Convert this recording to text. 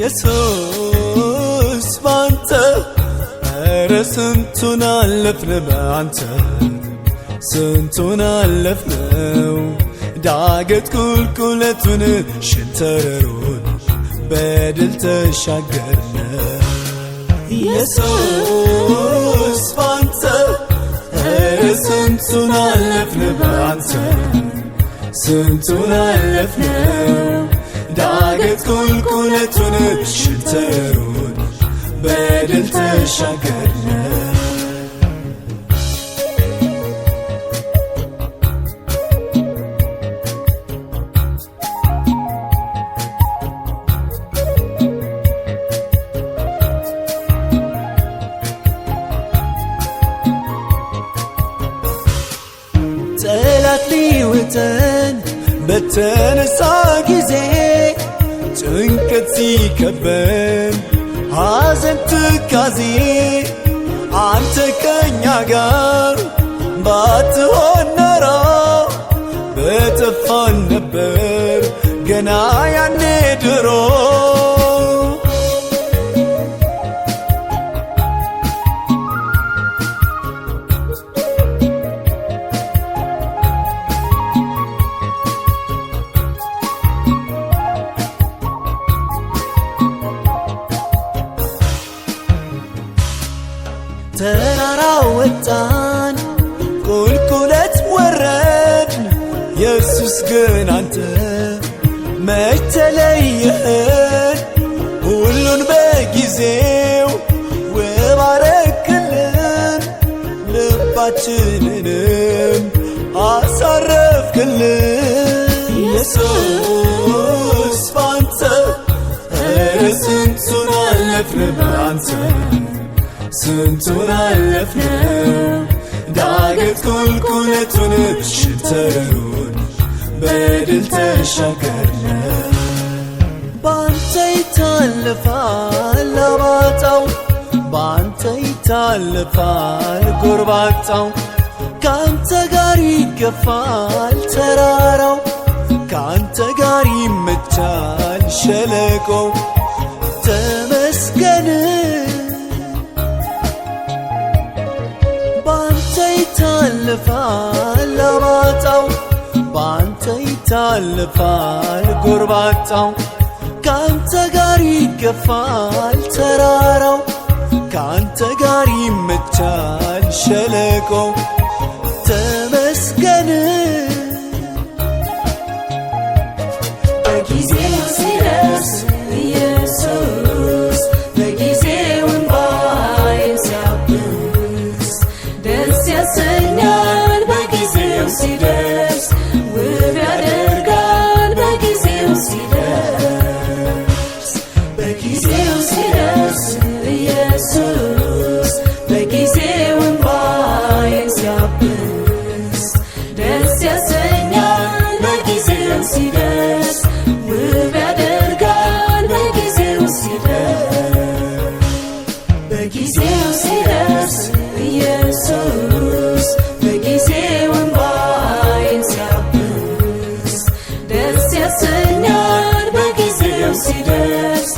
ኢየሱስ ባንተ ኧረ ስንቱን አለፍን ባንተ ስንቱን አለፍነው ዳገት ቁልቁለቱን ሸንተረሩን በድል ተሻገርነው ኢየሱስ ባንተ ኧረ ስንቱን አለፍን ባንተ ስንቱን አለፍነው ዳገት ቁልቁለቱን ሸንተረሩን በድል ተሻገርነው ጠላት ሊውጠን በተነሳ ጊዜ ጭንቀት ሲከበን ሐዘን ትካዜ አንተ ከኛ ጋር ባትሆን ኖሮ በጠፋን ነበር ገና ያኔ ድሮ ተራራው ወጣን ቁልቁለት ወረድን ኢየሱስ ግን አንተ መች ተለየህን ሁሉን በጊዜው ውብ አረክልን ልባችንንም አሳረፍክልን ኢየሱስ ባንተ ኧረ ስንቱን አለፍን ባንተ ስንቱን አለፍነው ዳገት ቁልቁለቱን ሸንተረሩን በድል ተሻገርነው ባንተ ይታለፋል አባጣው ባንተ ይታለፋል ጎርባጣው ካንተ ጋር ይገፋል ተራራው ካንተ ጋር ይመቻል ሸለቆው ተመስገን ይታለፋል አባጣው ባንተ ይታለፋል ጎርባጣው ካንተ ጋር ይገፋል ተራራው ካንተ ጋር ይመቻል ሸለቆው ተመስገን በጊዜው ሲደርስ ኢየሱስ በጊዜው እንባዬን ሲያብስ ደስ ያሰኛል በጊዜው ሲደርስ ውብ ያደርጋል በጊዜው ሲደርስ በጊዜው ሲደርስ ኢየሱስ በጊዜው እንባዬን ሲያብስ ደስ ያሰኛል በጊዜው ሲደርስ ውብ ያደርጋል በጊዜው ሲደርስ በጊዜው ሲደርስ ኢየሱስ በጊዜው እንባዬን ሲያብስ ደስ ያሰኛል በጊዜው ሲደርስ